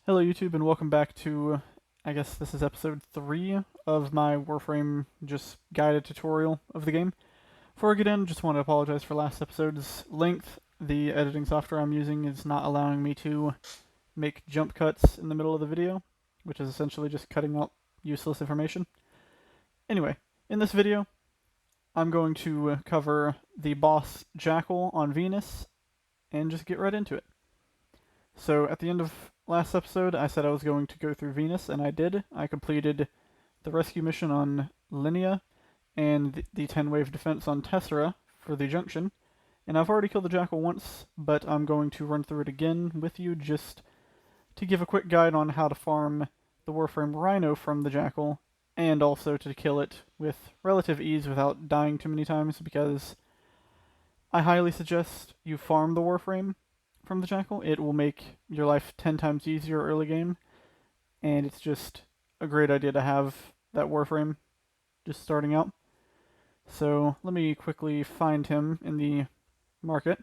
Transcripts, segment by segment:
Hello YouTube and welcome back to, I guess this is episode 3 of my Warframe just guided tutorial of the game. Before I get in, just want to apologize for last episode's length. The editing software I'm using is not allowing me to make jump cuts in the middle of the video, which is essentially just cutting out useless information. Anyway, in this video, I'm going to cover the boss Jackal on Venus and just get right into it. So at the end of last episode, I said I was going to go through Venus, and I did. I completed the rescue mission on Linnea and the 10-wave defense on Tessera for the Junction. And I've already killed the Jackal once, but I'm going to run through it again with you just to give a quick guide on how to farm the Warframe Rhino from the Jackal, and also to kill it with relative ease without dying too many times, because I highly suggest you farm the Warframe from the Jackal. It will make your life 10 times easier early game, and it's just a great idea to have that Warframe just starting out. So let me quickly find him in the market.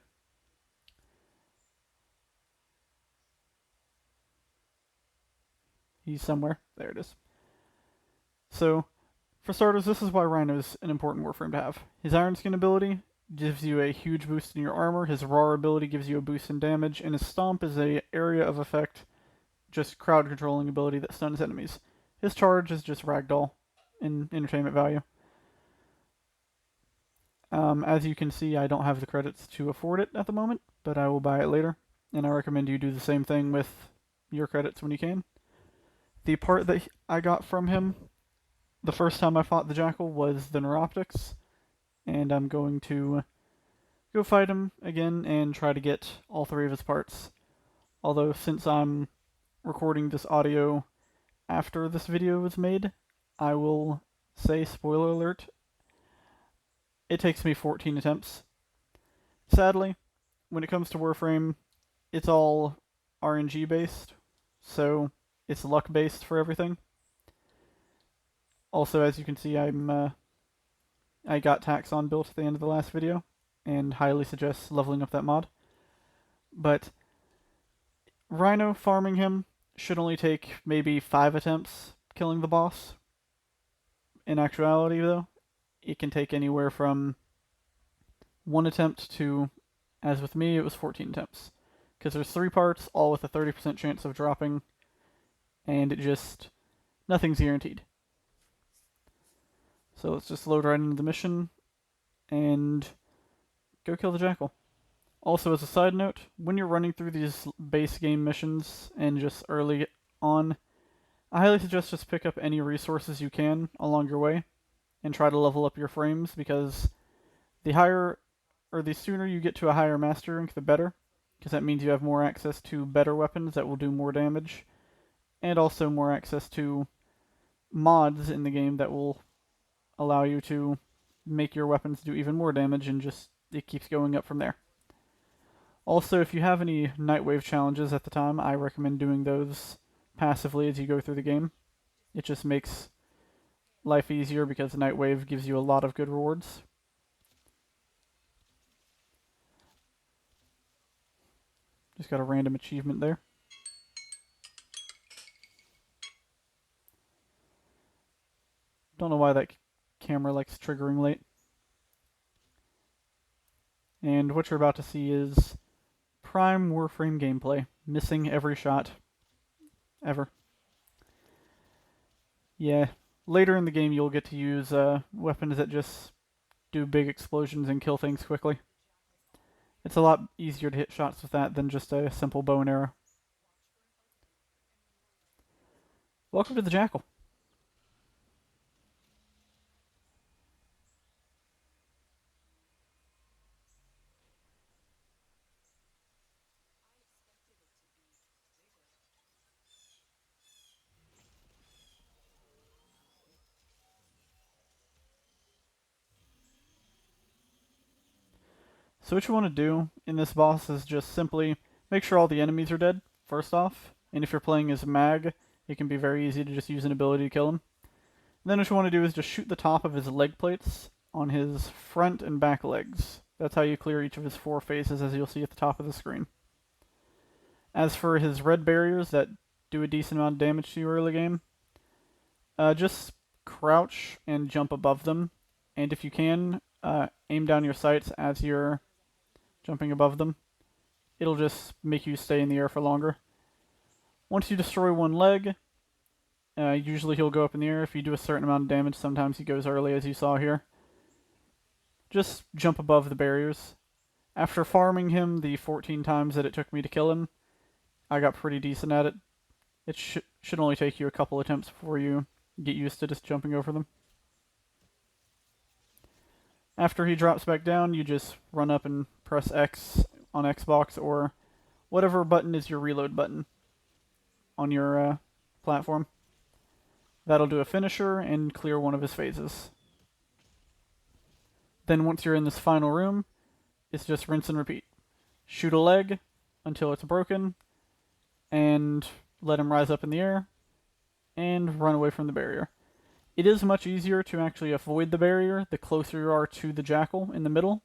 He's somewhere. There it is. So, for starters, this is why Rhino's an important Warframe to have. His Iron Skin ability gives you a huge boost in your armor, his Roar ability gives you a boost in damage, and his Stomp is a area of effect, just crowd controlling ability that stuns enemies. His Charge is just Ragdoll in entertainment value. As you can see, I don't have the credits to afford it at the moment, but I will buy it later, and I recommend you do the same thing with your credits when you can. The part that I got from him the first time I fought the Jackal was the Neuroptics, and I'm going to go fight him again and try to get all 3 of his parts. Although, since I'm recording this audio after this video was made, I will say, spoiler alert, it takes me 14 attempts. Sadly, when it comes to Warframe, it's all RNG based, so it's luck based for everything. Also, as you can see, I got Taxon built at the end of the last video, and highly suggest leveling up that mod. But Rhino farming him should only take maybe 5 attempts killing the boss. In actuality, though, it can take anywhere from 1 attempt to, as with me, it was 14 attempts. Because there's 3 parts, all with a 30% chance of dropping, and nothing's guaranteed. So let's just load right into the mission and go kill the Jackal. Also, as a side note, when you're running through these base game missions and just early on, I highly suggest just pick up any resources you can along your way and try to level up your frames, because the sooner you get to a higher master rank, the better, because that means you have more access to better weapons that will do more damage, and also more access to mods in the game that will allow you to make your weapons do even more damage, and just it keeps going up from there. Also, if you have any Nightwave challenges at the time, I recommend doing those passively as you go through the game. It just makes life easier because Nightwave gives you a lot of good rewards. Just got a random achievement there. Don't know why that camera likes triggering late. And what you're about to see is prime Warframe gameplay, missing every shot ever. Yeah, later in the game you'll get to use weapons that just do big explosions and kill things quickly. It's a lot easier to hit shots with that than just a simple bow and arrow. Welcome to the Jackal. So what you want to do in this boss is just simply make sure all the enemies are dead, first off. And if you're playing as Mag, it can be very easy to just use an ability to kill him. And then what you want to do is just shoot the top of his leg plates on his front and back legs. That's how you clear each of his 4 faces, as you'll see at the top of the screen. As for his red barriers that do a decent amount of damage to you early game, just crouch and jump above them, and if you can, aim down your sights as you're jumping above them. It'll just make you stay in the air for longer. Once you destroy one leg, usually he'll go up in the air. If you do a certain amount of damage, sometimes he goes early, as you saw here. Just jump above the barriers. After farming him the 14 times that it took me to kill him, I got pretty decent at it. It should only take you a couple attempts before you get used to just jumping over them. After he drops back down, you just run up and press X on Xbox, or whatever button is your reload button on your platform. That'll do a finisher and clear one of his phases. Then once you're in this final room, it's just rinse and repeat. Shoot a leg until it's broken, and let him rise up in the air, and run away from the barrier. It is much easier to actually avoid the barrier the closer you are to the Jackal in the middle,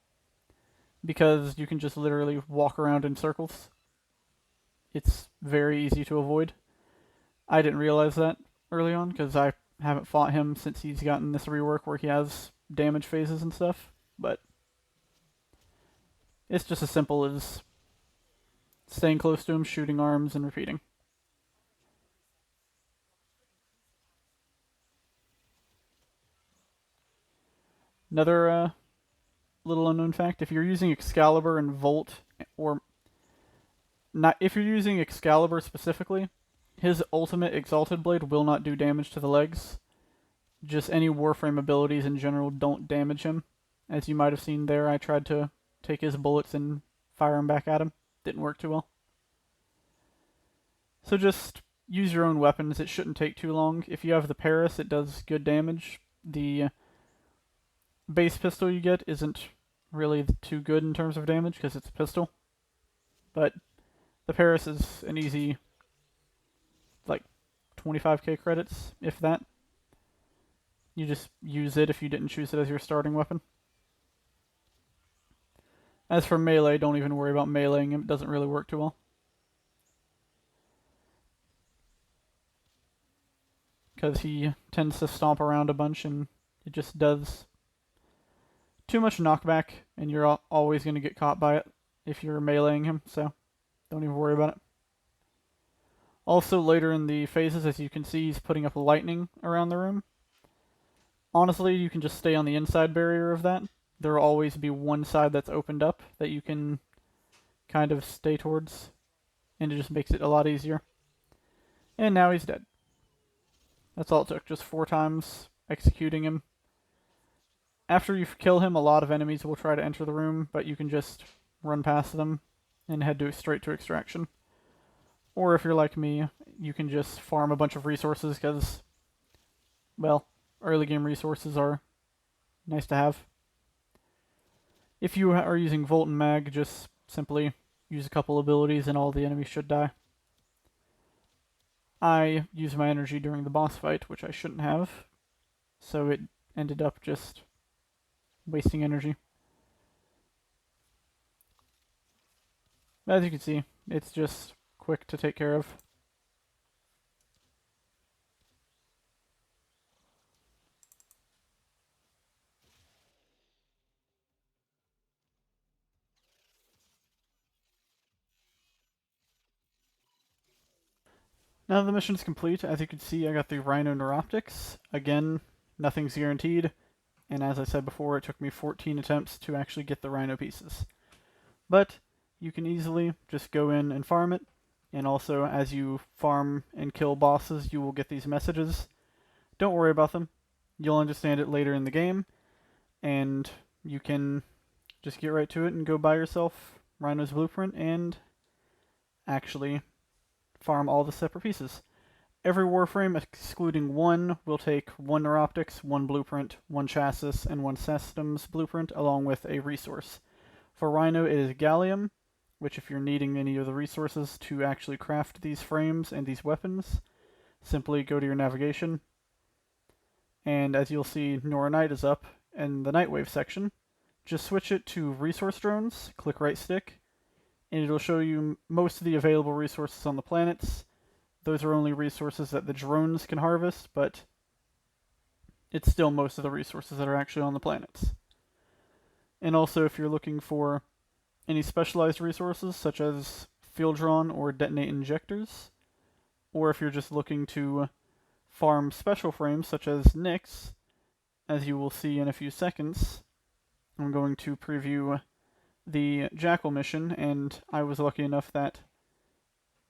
because you can just literally walk around in circles. It's very easy to avoid. I didn't realize that early on, because I haven't fought him since he's gotten this rework where he has damage phases and stuff, but it's just as simple as staying close to him, shooting arms, and repeating. Another little unknown fact, if you're using Excalibur and Volt, or not, if you're using Excalibur specifically, his ultimate Exalted Blade will not do damage to the legs. Just any Warframe abilities in general don't damage him. As you might have seen there, I tried to take his bullets and fire them back at him. Didn't work too well. So just use your own weapons. It shouldn't take too long. If you have the Paris, it does good damage. The base pistol you get isn't really too good in terms of damage because it's a pistol. But the Paris is an easy, like, 25k credits, if that. You just use it if you didn't choose it as your starting weapon. As for melee, don't even worry about meleeing him. It doesn't really work too well. Because he tends to stomp around a bunch and it just does too much knockback, and you're always going to get caught by it if you're meleeing him, so don't even worry about it. Also, later in the phases, as you can see, he's putting up lightning around the room. Honestly, you can just stay on the inside barrier of that. There will always be one side that's opened up that you can kind of stay towards, and it just makes it a lot easier. And now he's dead. That's all it took, just 4 times executing him. After you kill him, a lot of enemies will try to enter the room, but you can just run past them and head straight to extraction. Or if you're like me, you can just farm a bunch of resources because, well, early game resources are nice to have. If you are using Volt and Mag, just simply use a couple abilities and all the enemies should die. I used my energy during the boss fight, which I shouldn't have, so it ended up just wasting energy. As you can see, it's just quick to take care of. Now the mission's complete. As you can see, I got the Rhino Neuroptics. Again, nothing's guaranteed, and as I said before, it took me 14 attempts to actually get the Rhino pieces. But you can easily just go in and farm it, and also as you farm and kill bosses, you will get these messages. Don't worry about them. You'll understand it later in the game, and you can just get right to it and go buy yourself Rhino's Blueprint and actually farm all the separate pieces. Every Warframe, excluding one, will take 1 Neuroptics, 1 Blueprint, 1 Chassis, and 1 Systems Blueprint, along with a resource. For Rhino, it is Gallium, which if you're needing any of the resources to actually craft these frames and these weapons, simply go to your navigation. And as you'll see, Noranite is up in the Nightwave section. Just switch it to Resource Drones, click right stick, and it'll show you most of the available resources on the planets. those are only resources that the drones can harvest, but it's still most of the resources that are actually on the planets. And also, if you're looking for any specialized resources, such as field drawn or detonate injectors, or if you're just looking to farm special frames, such as Nyx, as you will see in a few seconds, I'm going to preview the Jackal mission, and I was lucky enough that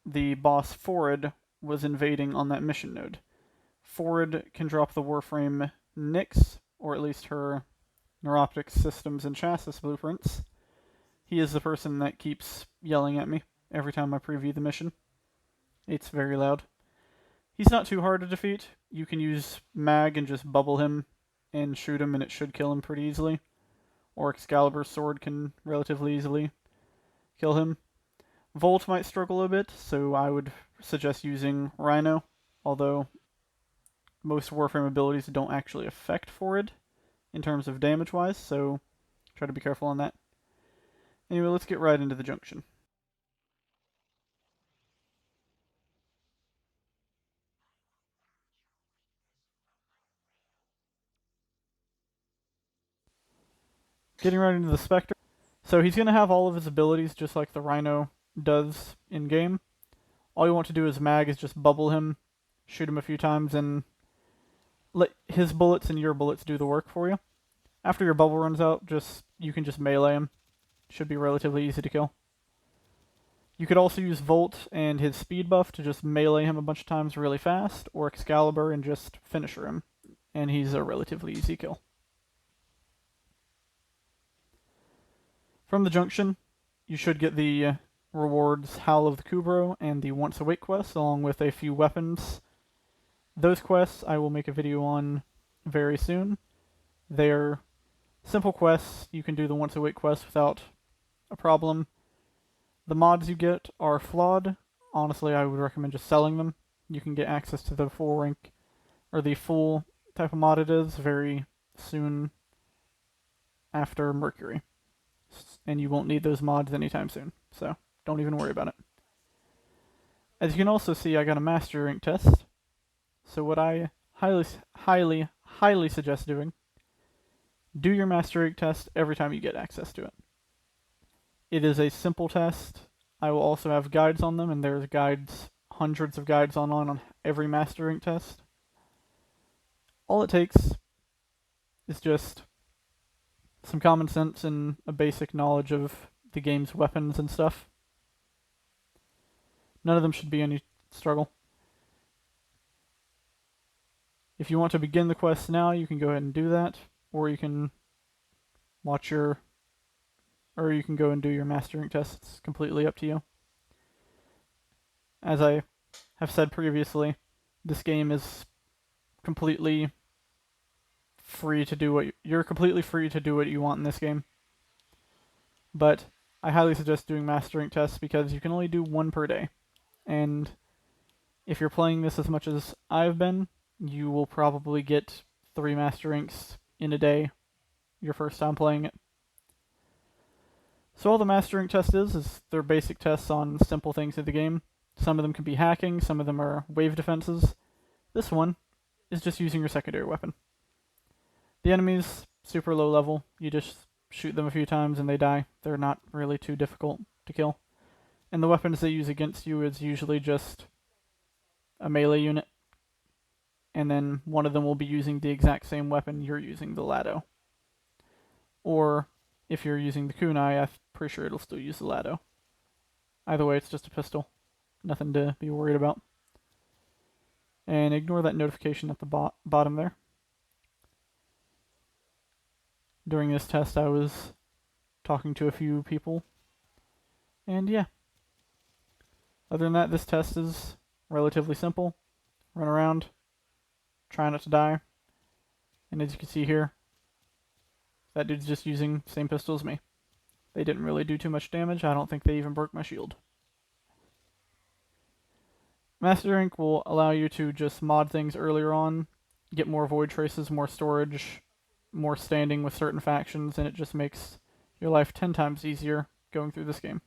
the boss Forrid was invading on that mission node. Forrid can drop the Warframe Nyx, or at least her neuroptic systems and chassis blueprints. He is the person that keeps yelling at me every time I preview the mission. It's very loud. He's not too hard to defeat. You can use mag and just bubble him and shoot him, and it should kill him pretty easily. Or Excalibur's sword can relatively easily kill him. Volt might struggle a bit, so I would suggest using Rhino, although most Warframe abilities don't actually affect Forrid in terms of damage-wise, so try to be careful on that. Anyway, let's get right into the junction. Getting right into the Spectre. So he's going to have all of his abilities just like the Rhino does in-game. All you want to do as mag is just bubble him, shoot him a few times, and let his bullets and your bullets do the work for you. After your bubble runs out, you can just melee him. Should be relatively easy to kill. You could also use Volt and his speed buff to just melee him a bunch of times really fast, or Excalibur and just finisher him, and he's a relatively easy kill. From the junction, you should get the rewards Howl of the Kubro and the Once Awake quest, along with a few weapons. Those quests I will make a video on very soon. They're simple quests. You can do the Once Awake quest without a problem. The mods you get are flawed. Honestly, I would recommend just selling them. You can get access to the full rank, or the full type of mod it is, very soon after Mercury. And you won't need those mods anytime soon, so don't even worry about it. As you can also see, I got a master rank test. So what I highly suggest doing, do your master rank test every time you get access to it. It is a simple test. I will also have guides on them, and there's guides, hundreds of guides on every master rank test. All it takes is just some common sense and a basic knowledge of the game's weapons and stuff. None of them should be any struggle. If you want to begin the quest now, you can go ahead and do that, or you can you can go and do your master rank test. It's completely up to you. As I have said previously, this game is completely free to do you're completely free to do what you want in this game. But I highly suggest doing master rank tests because you can only do one per day. And if you're playing this as much as I've been, you will probably get 3 master ranks in a day your first time playing it. So all the master rank test is they're basic tests on simple things in the game. Some of them can be hacking, some of them are wave defenses. This one is just using your secondary weapon. The enemies, super low level. You just shoot them a few times and they die. They're not really too difficult to kill. And the weapons they use against you is usually just a melee unit. And then one of them will be using the exact same weapon you're using, the Lado. Or if you're using the kunai, I'm pretty sure it'll still use the Lado. Either way, it's just a pistol. Nothing to be worried about. And ignore that notification at the bottom there. During this test, I was talking to a few people. And yeah. Other than that, this test is relatively simple. Run around. Try not to die. And as you can see here, that dude's just using the same pistol as me. They didn't really do too much damage. I don't think they even broke my shield. Master Rank will allow you to just mod things earlier on, get more void traces, more storage, more standing with certain factions, and it just makes your life 10 times easier going through this game.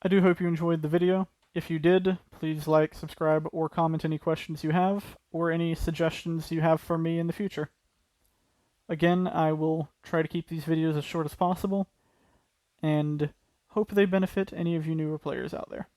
I do hope you enjoyed the video. If you did, please like, subscribe, or comment any questions you have, or any suggestions you have for me in the future. Again, I will try to keep these videos as short as possible, and hope they benefit any of you newer players out there.